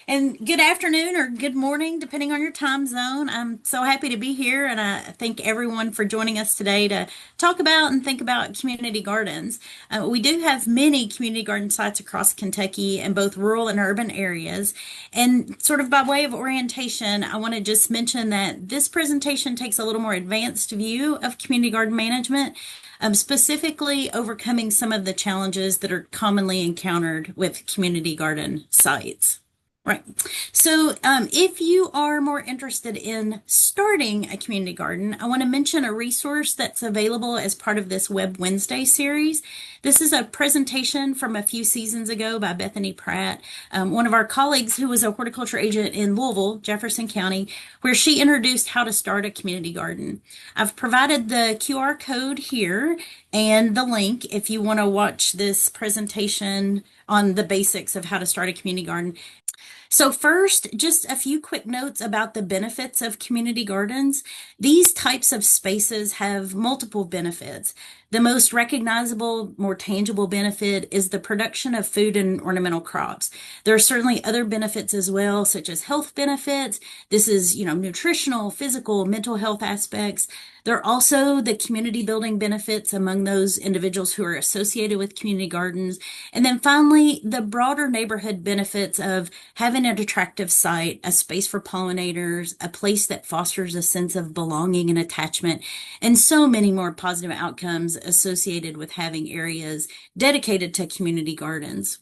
And good afternoon or good morning, depending on your time zone. I'm so happy to be here, and I thank everyone for joining us today to talk about and think about community gardens. We do have many community garden sites across Kentucky in both rural and urban areas. And sort of by way of orientation, I want to just mention that this presentation takes a little more advanced view of community garden management. Specifically overcoming some of the challenges that are commonly encountered with community garden sites. Right. So, if you are more interested in starting a community garden, I want to mention a resource that's available as part of this Web Wednesday series. This is a presentation from a few seasons ago by Bethany Pratt, one of our colleagues who was a horticulture agent in Louisville, Jefferson County, where she introduced how to start a community garden. I've provided the QR code here and the link if you want to watch this presentation on the basics of how to start a community garden. So first, just a few quick notes about the benefits of community gardens. These types of spaces have multiple benefits. The most recognizable, more tangible benefit is the production of food and ornamental crops. There are certainly other benefits as well, such as health benefits. This is, nutritional, physical, mental health aspects. There are also the community building benefits among those individuals who are associated with community gardens. And then finally, the broader neighborhood benefits of having an attractive site, a space for pollinators, a place that fosters a sense of belonging and attachment, and so many more positive outcomes associated with having areas dedicated to community gardens.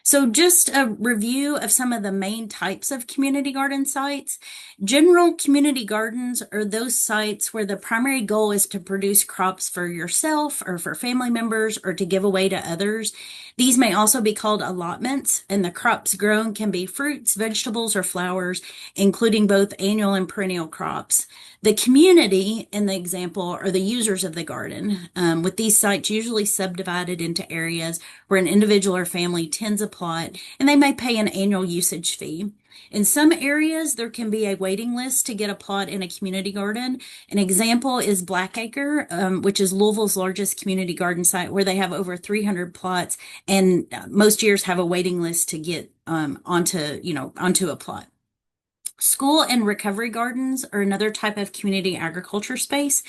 So just a review of some of the main types of community garden sites. General community gardens are those sites where the primary goal is to produce crops for yourself or for family members or to give away to others. These may also be called allotments, and the crops grown can be fruits, vegetables, or flowers, including both annual and perennial crops. The community in the example are the users of the garden, with these sites usually subdivided into areas where an individual or family tends a plot, and they may pay an annual usage fee. In some areas, there can be a waiting list to get a plot in a community garden. An example is Blackacre, which is Louisville's largest community garden site, where they have over 300 plots, and most years have a waiting list to get onto a plot. School and recovery gardens are another type of community agriculture space.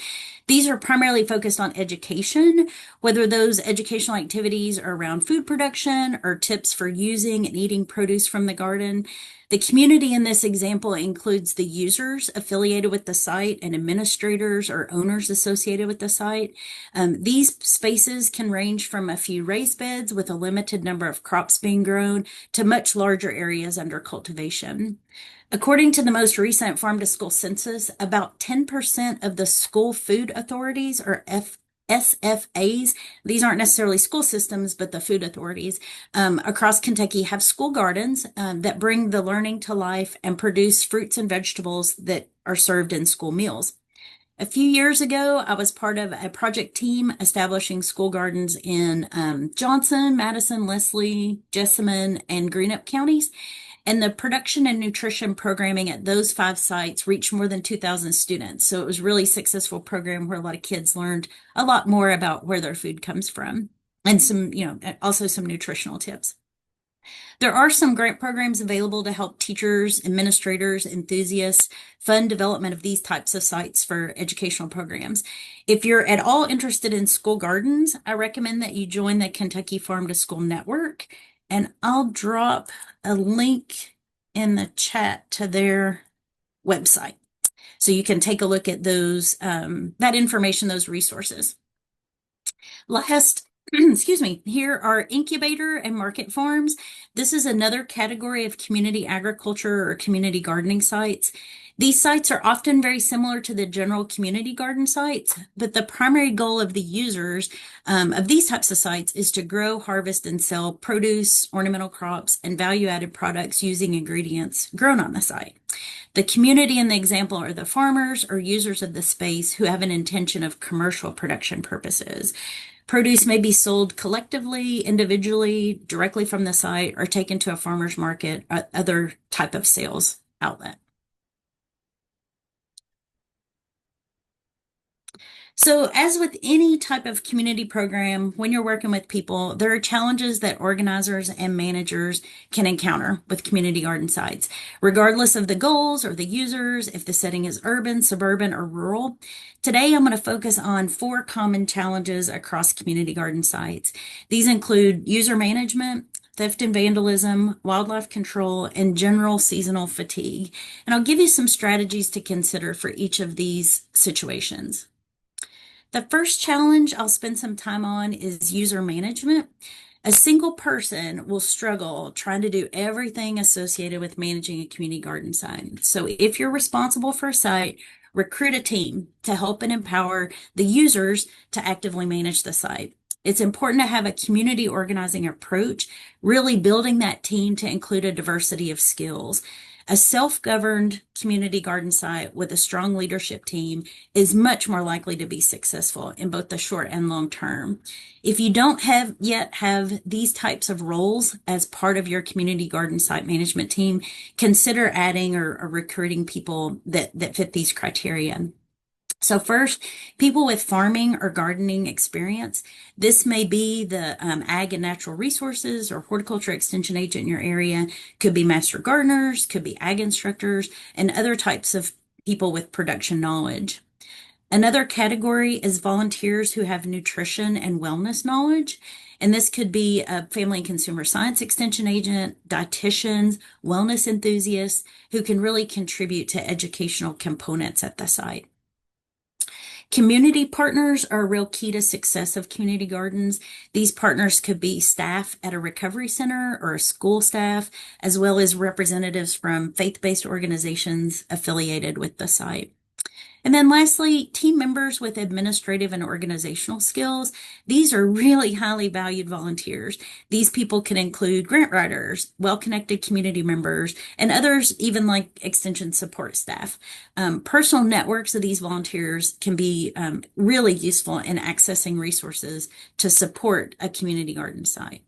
These are primarily focused on education, whether those educational activities are around food production or tips for using and eating produce from the garden. The community in this example includes the users affiliated with the site and administrators or owners associated with the site. These spaces can range from a few raised beds with a limited number of crops being grown to much larger areas under cultivation. According to the most recent Farm to School census, about 10% of the school food authorities, or SFAs, these aren't necessarily school systems, but the food authorities across Kentucky have school gardens that bring the learning to life and produce fruits and vegetables that are served in school meals. A few years ago, I was part of a project team establishing school gardens in Johnson, Madison, Leslie, Jessamine, and Greenup counties. And the production and nutrition programming at those 5 sites reached more than 2,000 students. So it was a really successful program where a lot of kids learned a lot more about where their food comes from and also some nutritional tips. There are some grant programs available to help teachers, administrators, enthusiasts fund development of these types of sites for educational programs. If you're at all interested in school gardens, I recommend that you join the Kentucky Farm to School Network, and I'll drop a link in the chat to their website. So you can take a look at those, that information, those resources. Last, excuse me, here are incubator and market farms. This is another category of community agriculture or community gardening sites. These sites are often very similar to the general community garden sites, but the primary goal of the users of these types of sites is to grow, harvest, and sell produce, ornamental crops, and value-added products using ingredients grown on the site. The community in the example are the farmers or users of the space who have an intention of commercial production purposes. Produce may be sold collectively, individually, directly from the site, or taken to a farmer's market or other type of sales outlet. So, as with any type of community program, when you're working with people, there are challenges that organizers and managers can encounter with community garden sites, regardless of the goals or the users, if the setting is urban, suburban, or rural. Today, I'm going to focus on four common challenges across community garden sites. These include user management, theft and vandalism, wildlife control, and general seasonal fatigue. And I'll give you some strategies to consider for each of these situations. The first challenge I'll spend some time on is user management. A single person will struggle trying to do everything associated with managing a community garden site. So if you're responsible for a site, recruit a team to help and empower the users to actively manage the site. It's important to have a community organizing approach, really building that team to include a diversity of skills. A self-governed community garden site with a strong leadership team is much more likely to be successful in both the short and long term. If you don't have these types of roles as part of your community garden site management team, consider adding or recruiting people that fit these criteria. So first, people with farming or gardening experience. This may be the ag and natural resources or horticulture extension agent in your area. Could be master gardeners, could be ag instructors, and other types of people with production knowledge. Another category is volunteers who have nutrition and wellness knowledge. And this could be a family and consumer science extension agent, dietitians, wellness enthusiasts who can really contribute to educational components at the site. Community partners are a real key to success of community gardens. These partners could be staff at a recovery center or a school staff, as well as representatives from faith-based organizations affiliated with the site. And then lastly, team members with administrative and organizational skills. These are really highly valued volunteers. These people can include grant writers, well-connected community members, and others even like extension support staff. Personal networks of these volunteers can be really useful in accessing resources to support a community garden site.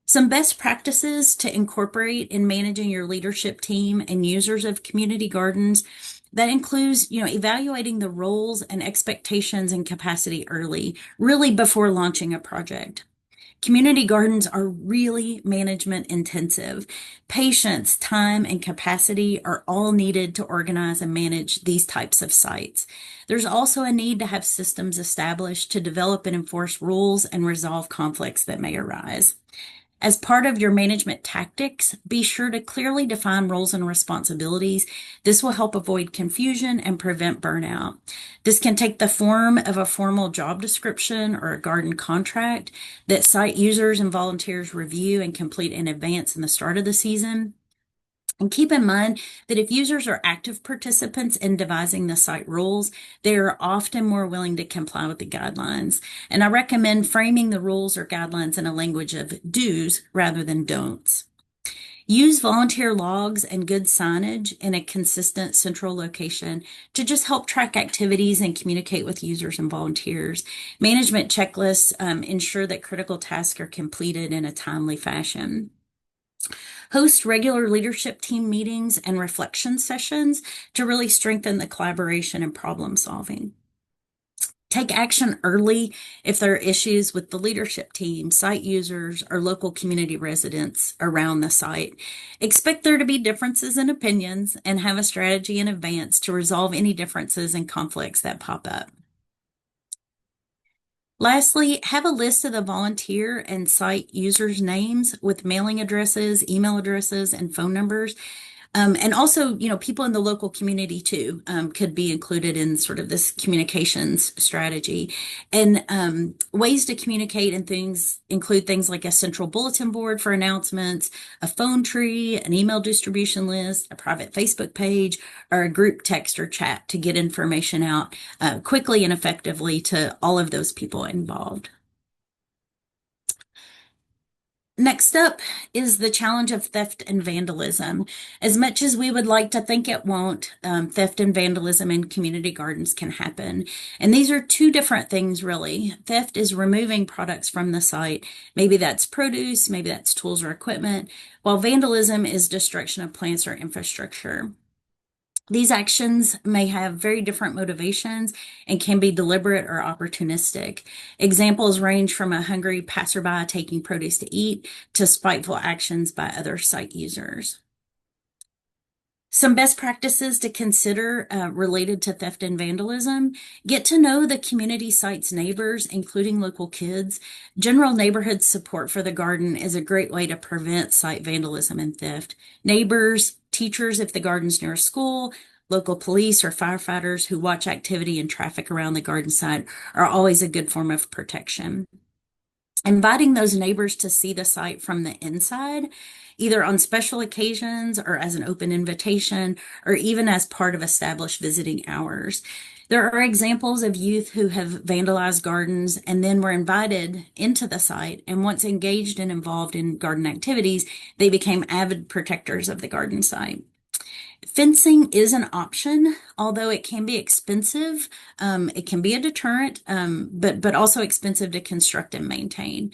Some best practices to incorporate in managing your leadership team and users of community gardens. That includes, evaluating the roles and expectations and capacity early, really before launching a project. Community gardens are really management intensive. Patience, time, and capacity are all needed to organize and manage these types of sites. There's also a need to have systems established to develop and enforce rules and resolve conflicts that may arise. As part of your management tactics, be sure to clearly define roles and responsibilities. This will help avoid confusion and prevent burnout. This can take the form of a formal job description or a garden contract that site users and volunteers review and complete in advance in the start of the season. And keep in mind that if users are active participants in devising the site rules, they are often more willing to comply with the guidelines. And I recommend framing the rules or guidelines in a language of do's rather than don'ts. Use volunteer logs and good signage in a consistent central location to just help track activities and communicate with users and volunteers. Management checklists ensure that critical tasks are completed in a timely fashion. Host regular leadership team meetings and reflection sessions to really strengthen the collaboration and problem solving. Take action early if there are issues with the leadership team, site users, or local community residents around the site. Expect there to be differences in opinions and have a strategy in advance to resolve any differences and conflicts that pop up. Lastly, have a list of the volunteer and site users' names with mailing addresses, email addresses, and phone numbers. And also, people in the local community too could be included in sort of this communications strategy. And ways to communicate and things include things like a central bulletin board for announcements, a phone tree, an email distribution list, a private Facebook page, or a group text or chat to get information out quickly and effectively to all of those people involved. Next up is the challenge of theft and vandalism. As much as we would like to think it won't, theft and vandalism in community gardens can happen. And these are two different things, really. Theft is removing products from the site. Maybe that's produce, maybe that's tools or equipment, while vandalism is destruction of plants or infrastructure. These actions may have very different motivations and can be deliberate or opportunistic. Examples range from a hungry passerby taking produce to eat to spiteful actions by other site users. Some best practices to consider related to theft and vandalism. Get to know the community site's neighbors, including local kids. General neighborhood support for the garden is a great way to prevent site vandalism and theft. Neighbors, teachers, if the garden's near a school, local police or firefighters who watch activity and traffic around the garden site are always a good form of protection. Inviting those neighbors to see the site from the inside, either on special occasions or as an open invitation, or even as part of established visiting hours. There are examples of youth who have vandalized gardens and then were invited into the site, and once engaged and involved in garden activities, they became avid protectors of the garden site. Fencing is an option, although it can be expensive. It can be a deterrent, but also expensive to construct and maintain.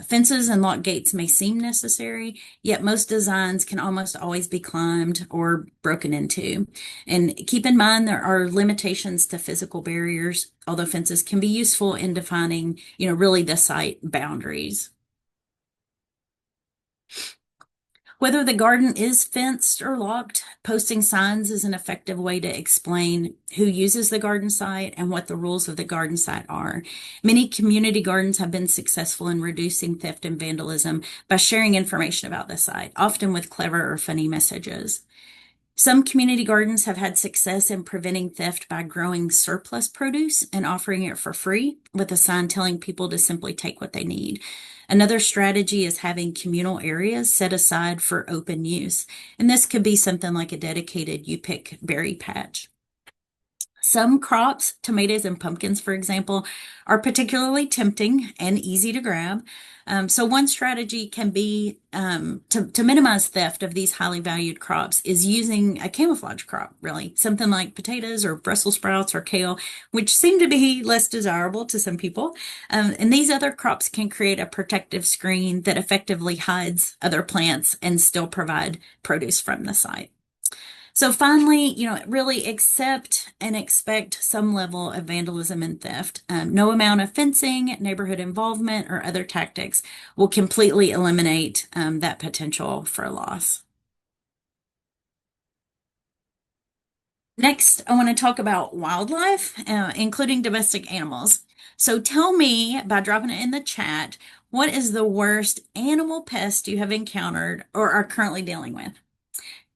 Fences and lock gates may seem necessary, yet most designs can almost always be climbed or broken into. And keep in mind there are limitations to physical barriers, although fences can be useful in defining, really the site boundaries. Whether the garden is fenced or locked, posting signs is an effective way to explain who uses the garden site and what the rules of the garden site are. Many community gardens have been successful in reducing theft and vandalism by sharing information about the site, often with clever or funny messages. Some community gardens have had success in preventing theft by growing surplus produce and offering it for free, with a sign telling people to simply take what they need. Another strategy is having communal areas set aside for open use, and this could be something like a dedicated you pick berry patch. Some crops, tomatoes and pumpkins, for example, are particularly tempting and easy to grab. So one strategy can be to minimize theft of these highly valued crops is using a camouflage crop, really, something like potatoes or Brussels sprouts or kale, which seem to be less desirable to some people. And these other crops can create a protective screen that effectively hides other plants and still provide produce from the site. So finally, really accept and expect some level of vandalism and theft. No amount of fencing, neighborhood involvement, or other tactics will completely eliminate that potential for loss. Next, I want to talk about wildlife, including domestic animals. So tell me by dropping it in the chat, what is the worst animal pest you have encountered or are currently dealing with?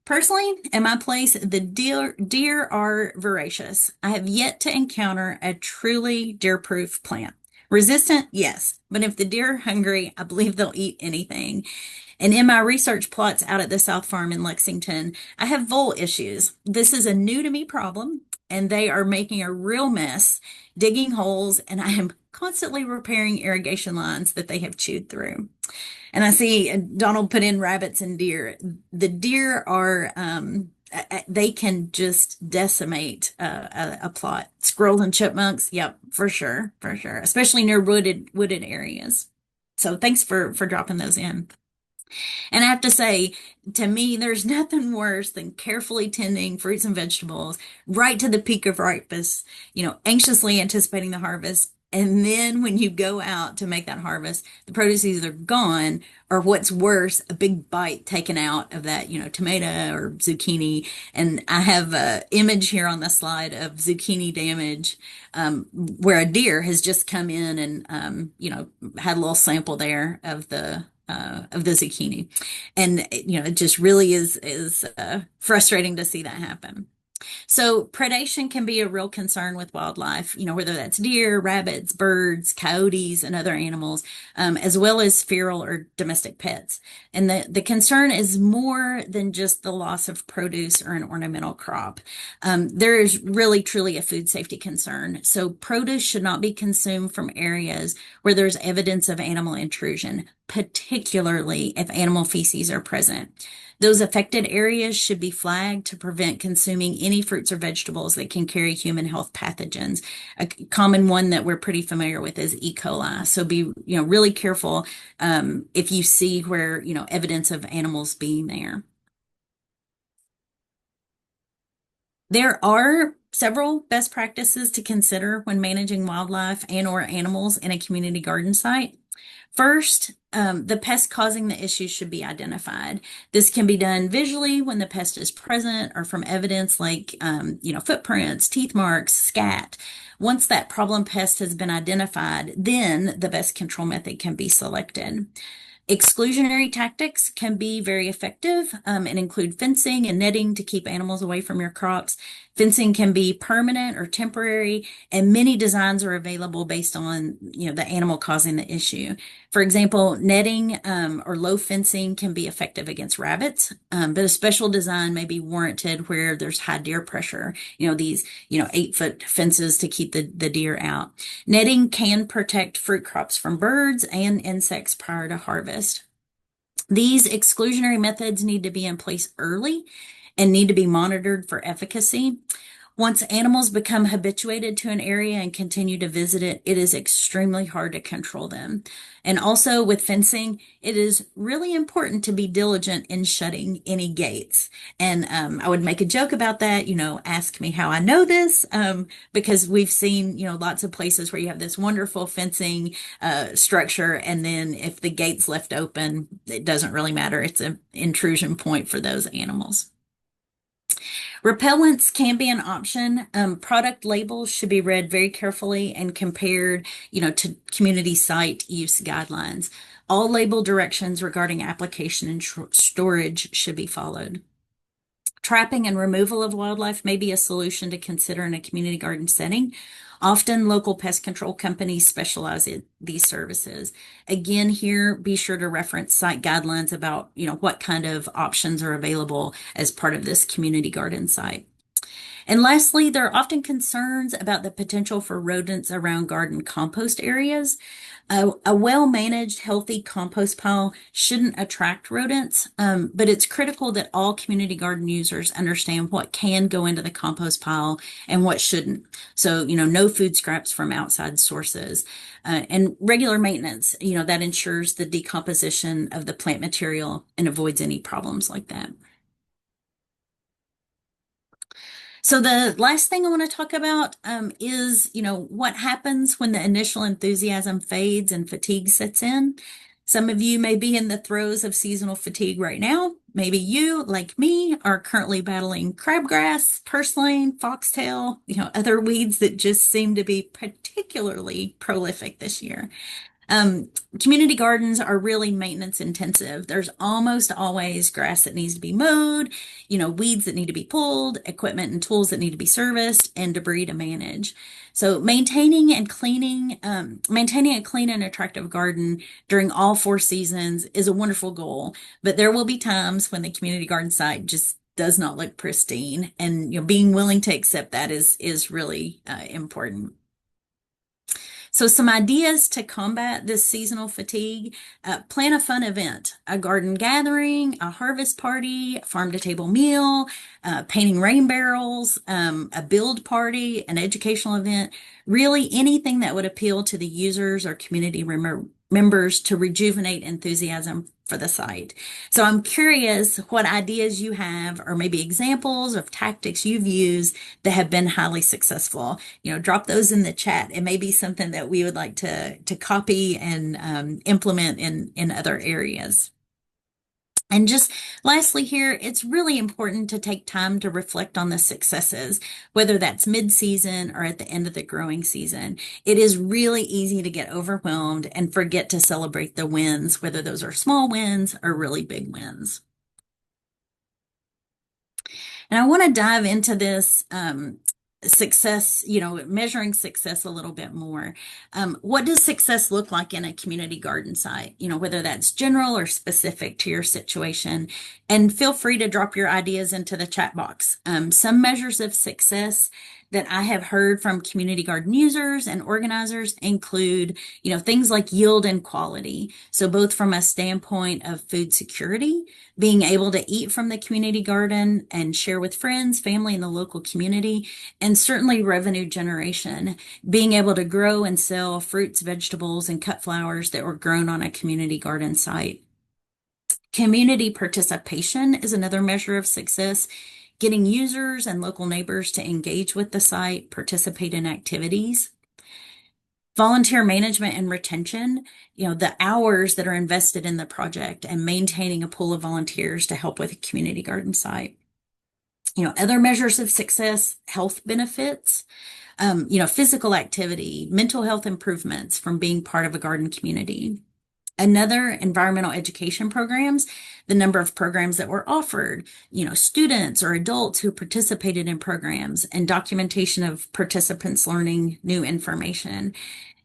Personally, in my place, the deer are voracious. I have yet to encounter a truly deer-proof plant. Resistant, yes, but if the deer are hungry, I believe they'll eat anything. And in my research plots out at the South Farm in Lexington, I have vole issues. This is a new to me problem, and they are making a real mess, digging holes, and I am constantly repairing irrigation lines that they have chewed through. And I see Donald put in rabbits and deer. The deer are, they can just decimate a plot. Squirrels and chipmunks, yep, for sure, for sure, especially near wooded areas. So thanks for dropping those in. And I have to say, to me, there's nothing worse than carefully tending fruits and vegetables right to the peak of ripeness, anxiously anticipating the harvest. And then when you go out to make that harvest, the produce is either gone or what's worse, a big bite taken out of that, tomato or zucchini. And I have an image here on the slide of zucchini damage, where a deer has just come in and, had a little sample there of the zucchini. And, it just really is frustrating to see that happen. So predation can be a real concern with wildlife, whether that's deer, rabbits, birds, coyotes, and other animals, as well as feral or domestic pets. And the concern is more than just the loss of produce or an ornamental crop. There is really, truly a food safety concern. So produce should not be consumed from areas where there's evidence of animal intrusion, particularly if animal feces are present. Those affected areas should be flagged to prevent consuming any fruits or vegetables that can carry human health pathogens. A common one that we're pretty familiar with is E. coli. So be, really careful if you see where, evidence of animals being there. There are several best practices to consider when managing wildlife and or animals in a community garden site. First, the pest causing the issue should be identified. This can be done visually when the pest is present or from evidence like, footprints, teeth marks, scat. Once that problem pest has been identified, then the best control method can be selected. Exclusionary tactics can be very effective and include fencing and netting to keep animals away from your crops. Fencing can be permanent or temporary, and many designs are available based on the animal causing the issue. For example, netting or low fencing can be effective against rabbits, but a special design may be warranted where there's high deer pressure. These 8-foot fences to keep the deer out. Netting can protect fruit crops from birds and insects prior to harvest. These exclusionary methods need to be in place early and need to be monitored for efficacy. Once animals become habituated to an area and continue to visit it, it is extremely hard to control them. And also with fencing, it is really important to be diligent in shutting any gates. And I would make a joke about that, ask me how I know this, because we've seen, lots of places where you have this wonderful fencing structure, and then if the gate's left open, it doesn't really matter. It's an intrusion point for those animals. Repellents can be an option. Product labels should be read very carefully and compared, to community site use guidelines. All label directions regarding application and storage should be followed. Trapping and removal of wildlife may be a solution to consider in a community garden setting. Often local pest control companies specialize in these services. Again, here, be sure to reference site guidelines about, what kind of options are available as part of this community garden site. And lastly, there are often concerns about the potential for rodents around garden compost areas. A well-managed, healthy compost pile shouldn't attract rodents, but it's critical that all community garden users understand what can go into the compost pile and what shouldn't. So, no food scraps from outside sources, and regular maintenance, that ensures the decomposition of the plant material and avoids any problems like that. So the last thing I want to talk about is, what happens when the initial enthusiasm fades and fatigue sets in. Some of you may be in the throes of seasonal fatigue right now. Maybe you, like me, are currently battling crabgrass, purslane, foxtail, other weeds that just seem to be particularly prolific this year. Community gardens are really maintenance intensive. There's almost always grass that needs to be mowed, weeds that need to be pulled, equipment and tools that need to be serviced, and debris to manage. So maintaining a clean and attractive garden during all 4 seasons is a wonderful goal, but there will be times when the community garden site just does not look pristine, and being willing to accept that is really important. So some ideas to combat this seasonal fatigue: plan a fun event, a garden gathering, a harvest party, farm to table meal, painting rain barrels, a build party, an educational event, really anything that would appeal to the users or community members to rejuvenate enthusiasm for the site. So I'm curious what ideas you have, or maybe examples of tactics you've used that have been highly successful. Drop those in the chat. It may be something that we would like to copy and implement in other areas. And just lastly here, it's really important to take time to reflect on the successes, whether that's mid-season or at the end of the growing season. It is really easy to get overwhelmed and forget to celebrate the wins, whether those are small wins or really big wins. And I want to dive into this success, measuring success a little bit more. What does success look like in a community garden site? Whether that's general or specific to your situation. And feel free to drop your ideas into the chat box. Some measures of success that I have heard from community garden users and organizers include, things like yield and quality. So both from a standpoint of food security, being able to eat from the community garden and share with friends, family, and the local community, and certainly revenue generation, being able to grow and sell fruits, vegetables, and cut flowers that were grown on a community garden site. Community participation is another measure of success. getting users and local neighbors to engage with the site, participate in activities. Volunteer management and retention, the hours that are invested in the project and maintaining a pool of volunteers to help with a community garden site. Other measures of success, health benefits, physical activity, mental health improvements from being part of a garden community. Another, environmental education programs, the number of programs that were offered, students or adults who participated in programs, and documentation of participants learning new information.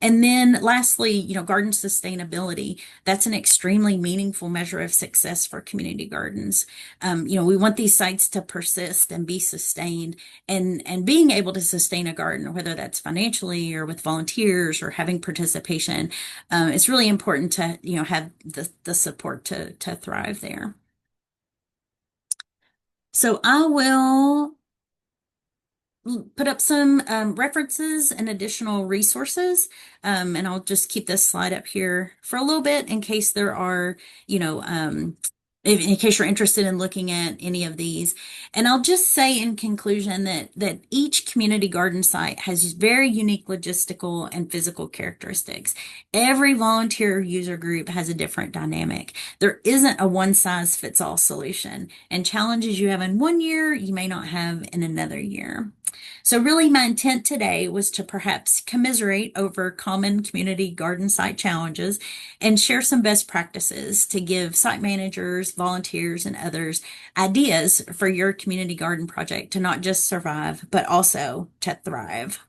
And then lastly, garden sustainability. That's an extremely meaningful measure of success for community gardens. We want these sites to persist and be sustained, and being able to sustain a garden, whether that's financially or with volunteers or having participation, it's really important to, have the support to thrive there. So I will put up some references and additional resources. And I'll just keep this slide up here for a little bit in case there are, in case you're interested in looking at any of these. And I'll just say in conclusion that each community garden site has very unique logistical and physical characteristics. Every volunteer user group has a different dynamic. There isn't a one size fits all solution, and challenges you have in one year, you may not have in another year. So really my intent today was to perhaps commiserate over common community garden site challenges and share some best practices to give site managers, volunteers, and others ideas for your community garden project to not just survive, but also to thrive.